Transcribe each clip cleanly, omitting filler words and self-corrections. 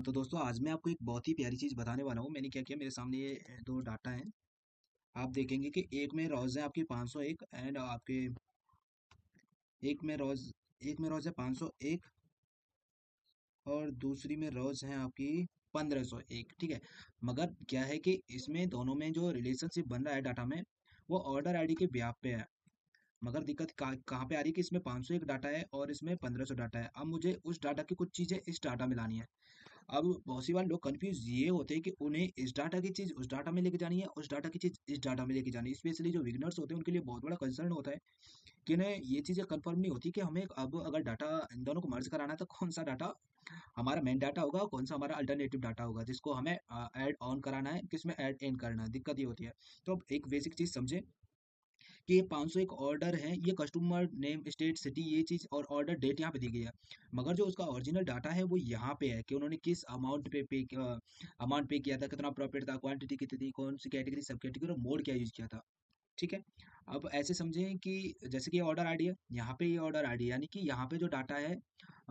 तो दोस्तों आज मैं आपको एक बहुत ही प्यारी चीज़ बताने वाला हूँ। मैंने क्या किया, मेरे सामने ये दो डाटा हैं। आप देखेंगे कि एक में रोज़ है आपकी 501 एंड आपके एक में रोज़ एक में रोज़ है 501 और दूसरी में रोज़ है आपकी 1501। ठीक है। मगर क्या है कि इसमें दोनों में जो रिलेशनशिप बन रहा है डाटा में, वो ऑर्डर आईडी के ब्याप पे है। मगर दिक्कत कहाँ पे आ रही है कि इसमें 501 डाटा है और इसमें 1500 डाटा है। अब मुझे उस डाटा की कुछ चीज़ें इस डाटा में लानी है। अब बहुत सी बार लोग कंफ्यूज ये होते हैं कि उन्हें इस डाटा की चीज़ उस डाटा में लेके जानी है, उस डाटा की चीज़ इस डाटा में लेके जानी है। स्पेशली जो बिगिनर्स होते हैं उनके लिए बहुत बड़ा कंसर्न होता है कि उन्हें ये चीज़ें कंफर्म नहीं होती कि हमें अब अगर डाटा इन दोनों को मर्ज कराना है तो कौन सा डाटा हमारा मेन डाटा होगा और कौन सा हमारा अल्टरनेटिव डाटा होगा जिसको हमें ऐड ऑन कराना है, किसमें ऐड इन करना है। दिक्कत ये होती है। तो अब एक बेसिक चीज़ समझे कि ये 501 ऑर्डर है, ये कस्टमर नेम, स्टेट, सिटी, ये चीज़ और ऑर्डर डेट यहाँ पे दी गई है। मगर जो उसका ओरिजिनल डाटा है वो यहाँ पे है कि उन्होंने किस अमाउंट पे किया था, कितना प्रॉफिट था, क्वांटिटी कितनी थी, कौन सी कैटेगरी, सब कैटेगरी और मोड क्या यूज़ किया था। ठीक है। अब ऐसे समझें कि जैसे कि ये ऑर्डर आईडी है, यहाँ पे ये ऑर्डर आईडी यानी कि यहाँ पे जो डाटा है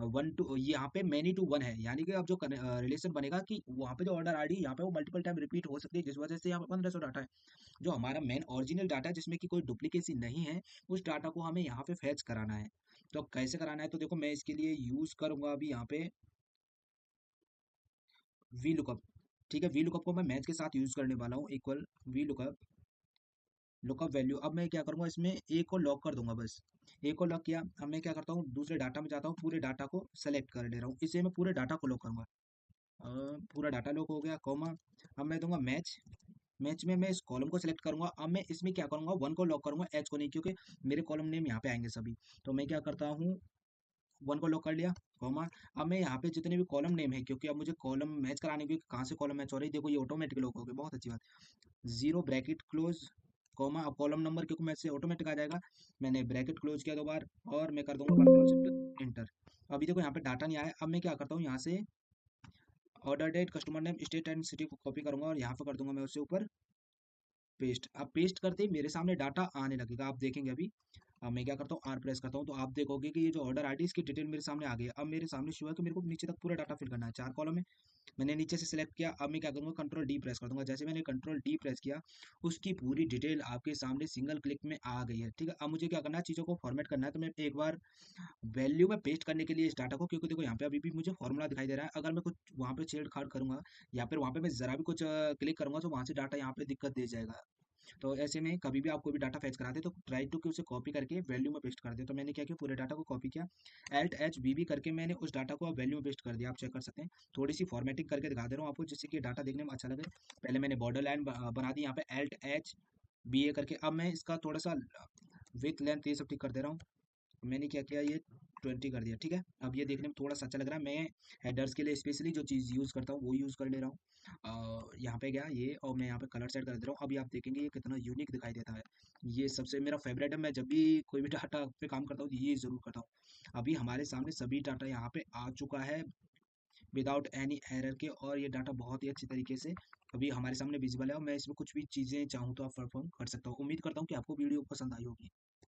वन टू, यहाँ पे मैनी टू वन है, यानी कि अब जो रिलेशन बनेगा कि वहाँ पे जो ऑर्डर आईडी यहाँ पे वो मल्टीपल टाइम रिपीट हो सकती है, जिस वजह से यहाँ पे 1500 डाटा है। जो हमारा मेन ओरिजिनल डाटा है जिसमें कि कोई डुप्लीकेसी नहीं है, उस डाटा को हमें यहाँ पे फैच कराना है। तो अब कैसे कराना है, तो देखो मैं इसके लिए यूज करूंगा अभी यहाँ पे वी लुकअप। ठीक है, वी लुकअप को मैं मैच के साथ यूज करने वाला हूँ, equal V lookup, lookup value. अब मैं क्या करूंगा, इसमें ए को लॉक कर दूंगा, बस ए को लॉक किया। अब मैं क्या करता हूँ, दूसरे डाटा में जाता हूँ, पूरे डाटा को सेलेक्ट कर ले रहा हूँ, इसे मैं पूरे डाटा को लॉक करूंगा। पूरा डाटा लॉक हो गया, कॉमा। अब मैं दूंगा मैच। मैच में मैं इस कॉलम को सिलेक्ट करूंगा। अब मैं इसमें क्या करूंगा, वन को लॉक करूंगा, एच को नहीं, क्योंकि मेरे कॉलम नेम यहाँ पे आएंगे सभी। तो मैं क्या करता हूँ, वन को लॉक कर लिया, कॉमा। अब मैं यहाँ पे जितने भी कॉलम नेम है, क्योंकि अब मुझे कॉलम मैच कराने की कहाँ से कॉलम मैच हो रही है, देखो ये ऑटोमेटिक लॉक हो गया, बहुत अच्छी बात। Zero bracket close, comma. अब कॉलम नंबर क्योंकि मैच से ऑटोमेटिक आ जाएगा, मैंने ब्रैकेट क्लोज किया दो बार और मैं कर दूंगा कंट्रोल शिफ्ट एंटर। अभी देखो यहाँ पे डाटा नहीं आया। अब मैं क्या करता हूँ, यहाँ से order date, customer name, state and city को कॉपी करूंगा और यहाँ पे कर दूंगा मैं उससे ऊपर पेस्ट। अब पेस्ट करते ही मेरे सामने डाटा आने लगेगा, आप देखेंगे अभी। अब मैं क्या करता हूँ, आर प्रेस करता हूँ, तो आप देखोगे कि ये जो ऑर्डर आईडी इसकी डिटेल मेरे सामने आ गई है। अब मेरे सामने शो है कि मेरे को नीचे तक पूरा डाटा फिल करना है, 4 कॉलम है। मैंने नीचे से सिलेक्ट किया। अब मैं क्या करूँगा, कंट्रोल डी प्रेस कर दूंगा। जैसे मैंने कंट्रोल डी प्रेस किया, उसकी पूरी डिटेल आपके सामने सिंगल क्लिक में आ गई है। ठीक है। अब मुझे क्या करना है, चीज़ों को फॉर्मेट करना है। तो मैं एक बार वैल्यू में पेस्ट करने के लिए इस डाटा को, क्योंकि देखो यहाँ पे अभी भी मुझे फॉर्मूला दिखाई दे रहा है, अगर मैं कुछ वहाँ पे छेड़छाड़ करूंगा या फिर वहाँ पे मैं जरा भी कुछ क्लिक करूंगा तो वहाँ से डाटा यहाँ पे दिक्कत दे जाएगा। तो ऐसे में कभी भी आप कोई भी डाटा फैच कराते तो ट्राई टू कि उसे कॉपी करके वैल्यू में पेस्ट कर दे। तो मैंने क्या किया, पूरे डाटा को कॉपी किया, एल्ट एच बी बी करके मैंने उस डाटा को अब वैल्यू में पेस्ट कर दिया। आप चेक कर सकते हैं, थोड़ी सी फॉर्मेटिंग करके दिखा दे रहा हूँ आपको, जिससे कि डाटा देखने में अच्छा लगे। पहले मैंने बॉर्डर लाइन बना दी यहाँ पे, एल्ट एच बी ए करके। अब मैं इसका थोड़ा सा विथ लेंथ ये सब ठीक कर दे रहा हूँ। मैंने क्या किया, ये 20 कर दिया। ठीक है। अब ये देखने में थोड़ा सा अच्छा लग रहा है। मैं हेडर्स के लिए स्पेशली जो चीज़ यूज़ करता हूँ वो यूज़ कर ले रहा हूँ। यहाँ पे गया ये, और मैं यहाँ पे कलर सेट कर दे रहा हूँ। अभी आप देखेंगे ये कितना यूनिक दिखाई देता है। ये सबसे मेरा फेवरेट है, मैं जब भी कोई भी डाटा पे काम करता हूँ तो ये ज़रूर करता हूँ। अभी हमारे सामने सभी डाटा यहाँ पे आ चुका है विदाउट एनी एरर के, और ये डाटा बहुत ही अच्छी तरीके से अभी हमारे सामने विजिबल है, और मैं इसमें कुछ भी चीज़ें चाहूँ तो आप परफॉर्म कर सकता हूँ। उम्मीद करता हूँ कि आपको वीडियो पसंद आई होगी।